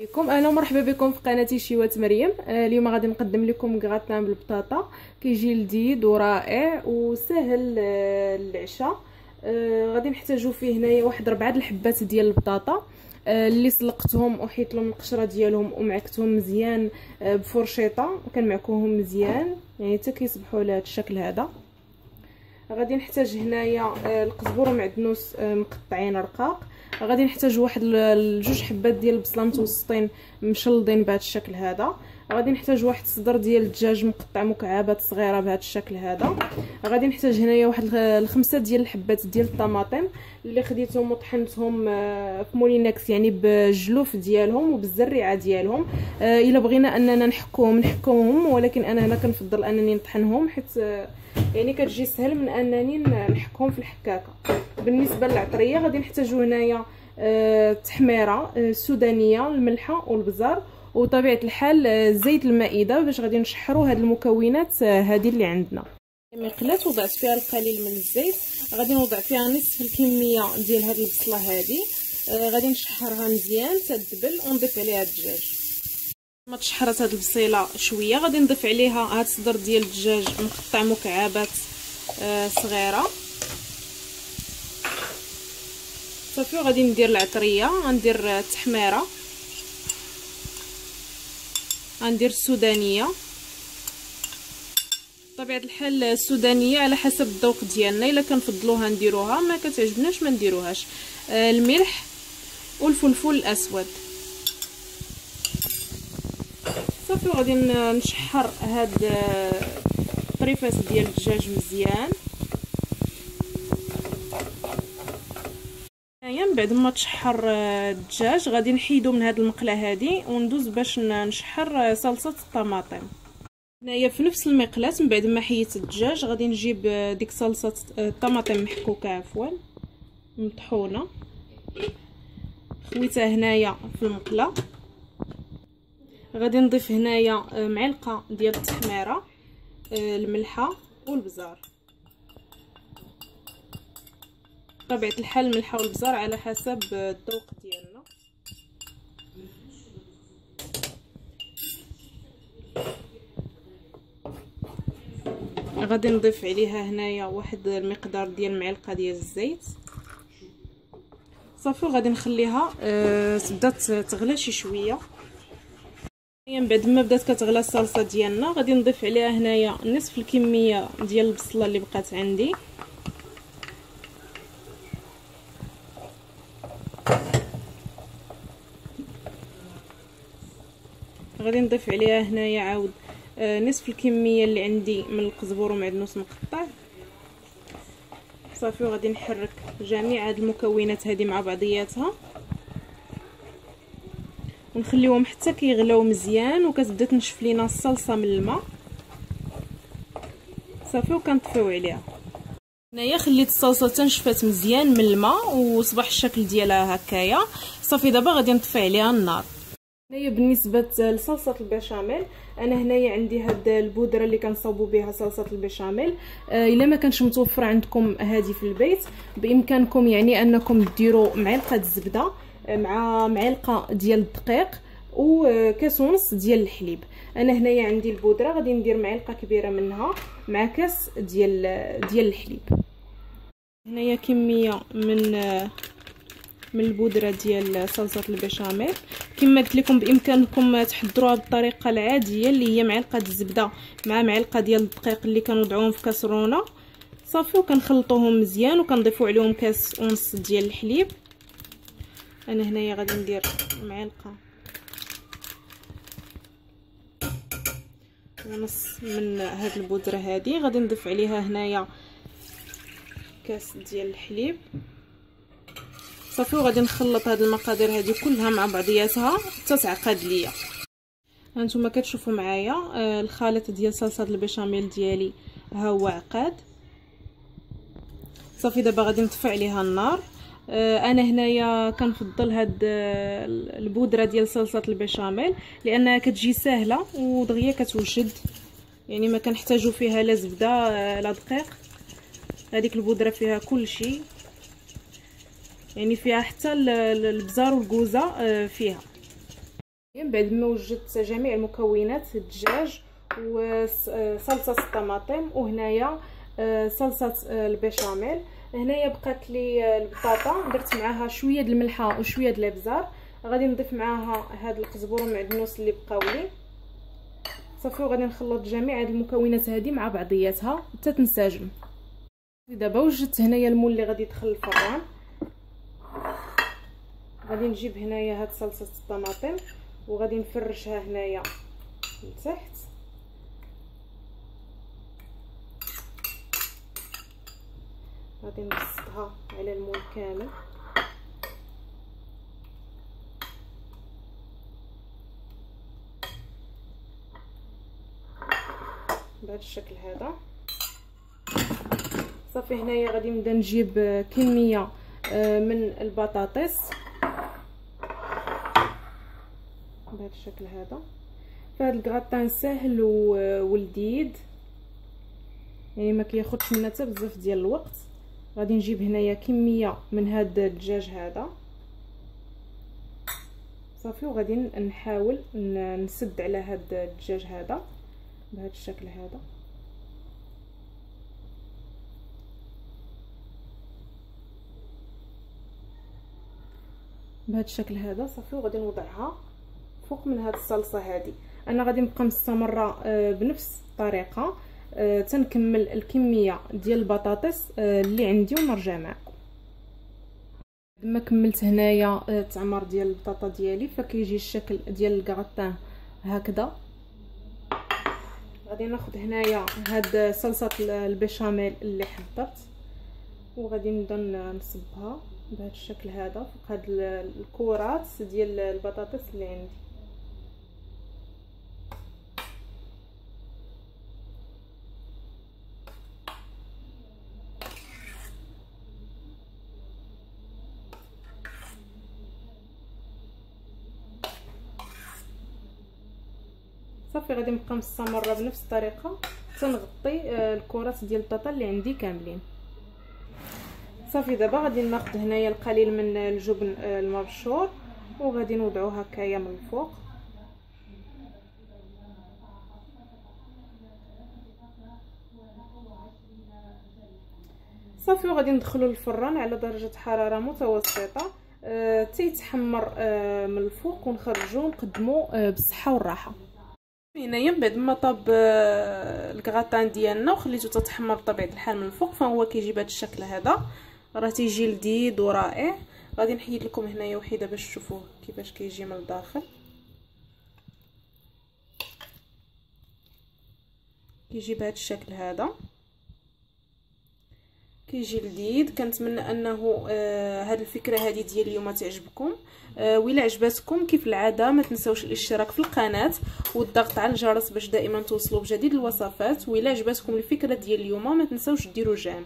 عليكم، اهلا ومرحبا بكم في قناتي شيوات مريم. اليوم غادي نقدم لكم غراتان بالبطاطا، كيجي لذيذ ورائع وسهل للعشاء. غادي نحتاجو فيه هنايا واحد 4 الحبات ديال البطاطا اللي سلقتهم وحيت لهم القشره ديالهم ومعكتهم مزيان بفرشيطه، وكنمعكوهم مزيان يعني حتى كيصبحوا لهذا الشكل هذا. غادي نحتاج هنايا القزبور ومعدنوس مقطعين رقاق. غادي نحتاج واحد 2 حبات ديال البصله متوسطين مشلضين بهذا الشكل هذا. غادي نحتاج واحد صدر ديال الدجاج مقطع مكعبات صغيره بهذا الشكل هذا. غادي نحتاج هنايا واحد 5 ديال الحبات ديال الطماطم اللي خديتهم وطحنتهم في مولينكس، يعني بالجلوف ديالهم وبالزريعه ديالهم. الا بغينا اننا نحكوهم، ولكن انا هنا كنفضل انني نطحنهم حيت يعني كتجي سهل من انني نحكهم في الحكاكه. بالنسبه للعطريه غادي نحتاجو هنايا تحميره سودانيه، الملحه والبزار، وطبيعه الحال زيت المائده باش غادي نشحروا هاد المكونات هذه اللي عندنا. مقلاة وضعت فيها القليل من الزيت، غادي نوضع فيها نصف الكميه ديال هاد البصله هذه. غادي نشحرها مزيان تدبل ونضيف عليها الدجاج. ما تشحرت هاد البصيله شويه غادي نضيف عليها هاد الصدر ديال الدجاج مقطع مكعبات صغيره صافي. وغادي ندير العطريه، غندير التحميره، غندير السودانيه. بطبيعه الحال السودانيه على حسب الذوق ديالنا، الا كنفضلوها نديروها، ما كتعجبناش ما نديروهاش. الملح والفلفل الاسود صافي. وغادي نشحر هاد الطريفات ديال الدجاج مزيان. من بعد ما تشحر الدجاج غادي نحيدو من هاد المقله هادي وندوز باش نشحر صلصه الطماطم. هنايا في نفس المقله من بعد ما حيت الدجاج غادي نجيب ديك صلصه الطماطم محكوكه مطحونه، خويتها هنايا في المقله. غادي نضيف هنايا معلقه ديال التحميره، الملحه والبزار. بطبيعه الحال الملحه والبزار على حسب الذوق ديالنا. غادي نضيف عليها هنايا واحد المقدار ديال معلقه ديال الزيت صافي. وغادي نخليها تبدا تغلى شي شويه. من بعد ما بدات كتغلى الصلصه ديالنا غادي نضيف عليها هنايا نصف الكميه ديال البصله اللي بقات عندي. غادي نضيف عليها هنايا عاود نصف الكميه اللي عندي من القزبور ومعدنوس مقطع صافي. وغادي نحرك جميع هاد المكونات هذه مع بعضياتها ونخليهم حتى كيغلاو مزيان وكتبدا تنشف لينا الصلصه من الماء صافي. وكنطفيو عليها. هنايا خليت الصلصه تنشفات مزيان من الماء وصبح الشكل ديالها هكايا صافي. دابا غادي نطفي عليها النار. هنايا بالنسبه لصلصه البشاميل، انا هنايا عندي هاد البودره اللي كنصاوبوا بها صلصه البشاميل. الا ما كانش متوفر عندكم هذه في البيت بامكانكم يعني انكم ديروا معلقه الزبده مع معلقه ديال الدقيق وكاس ونص ديال الحليب. انا هنايا عندي البودره غادي ندير معلقه كبيره منها مع كاس ديال الحليب. هنايا كميه من البودره ديال صلصه البشاميل. كما قلت لكم بامكانكم تحضروها بالطريقه العاديه اللي هي معلقه الزبده مع معلقه ديال الدقيق اللي كنوضعوهم في كاسرونه صافي. وكنخلطوهم مزيان وكنضيفوا عليهم كاس ونص ديال الحليب. انا هنايا غادي ندير معلقه ونص من هاد البودره هذه. غادي نضيف عليها هنايا كاس ديال الحليب صافي. وغادي نخلط هاد المقادير هذه كلها مع بعضياتها حتى تعقد ليا. هانتوما كتشوفوا معايا الخليط ديال صلصه البشاميل ديالي ها هو عقاد صافي. دابا غادي نطفي عليها النار. انا هنايا كنفضل هاد البودره ديال صلصه البشاميل لانها كتجي سهله ودغيا كتوجد، يعني ما كنحتاجو فيها لا زبده لا دقيق. هذيك البودره فيها كل شيء، يعني فيها حتى البزار والكوزه فيها. بعد ما وجدت جميع المكونات، الدجاج وصلصه الطماطم وهنايا صلصه البيشاميل. هنايا بقات لي البطاطا، درت معاها شويه د الملحه وشويه د الابزار. غادي نضيف معاها هاد القزبور والمعدنوس اللي بقاو لي صافي، وغادي نخلط جميع هاد المكونات هذه مع بعضياتها حتى تنسجم. دابا وجدت هنايا المول اللي غادي يدخل الفران. غادي نجيب هنايا هاد صلصه الطماطم وغادي نفرشها هنايا لتحت. غادي نبسطها على المول كامل بهذا الشكل هذا صافي. هنايا غادي نبدا نجيب كميه من البطاطس بهذا الشكل هذا. فهاد الكغطان سهل ولذيذ، يعني ما كياخذش منا حتى بزاف ديال الوقت. غادي نجيب هنايا كميه من هاد الدجاج هذا صافي، وغادي نحاول نسد على هاد الدجاج هذا بهذا الشكل هذا. بهذا الشكل هذا صافي، وغادي نوضعها فوق من هاد الصلصه هذه. انا غادي نبقى مستمره بنفس الطريقه تنكمل الكميه ديال البطاطس اللي عندي ونرجع معكم. لما كملت هنايا التعمر ديال البطاطا ديالي فكيجي الشكل ديال الكغطان هكذا. غادي ناخذ هنايا هاد صلصه البيشاميل اللي حضرت وغادي نبدا نصبها بهذا الشكل هذا فوق هاد الكرات ديال البطاطس اللي عندي. صافي غادي نبقى مستمره بنفس الطريقه تنغطي الكرات ديال البطاطا اللي عندي كاملين. صافي دابا غادي ناخذ هنايا القليل من الجبن المبشور وغادي نوضعوه هكايا من الفوق. صافي وغادي ندخلو للفران على درجه حراره متوسطه تيتحمر من الفوق ونخرجوه نقدموه بالصحه والراحه. هنايا من بعد ما طاب الكغطان ديالنا وخليته تتحمر بطبيعه الحال من الفوق فهو كيجي بهذا الشكل هذا، راه تيجي لذيذ ورائع. غادي نحيد لكم هنايا وحده باش تشوفوه كيفاش كيجي من الداخل. كيجي بهذا الشكل هذا، كيجي لذيذ. كنتمنى انه هذه الفكره هذه ديال اليوم تعجبكم. وإلا عجبتكم كيف العاده ما تنساوش الاشتراك في القناه والضغط على الجرس باش دائما توصلوا بجديد الوصفات. وإلا عجبتكم الفكره ديال اليوم ما تنساوش ديروا جيم.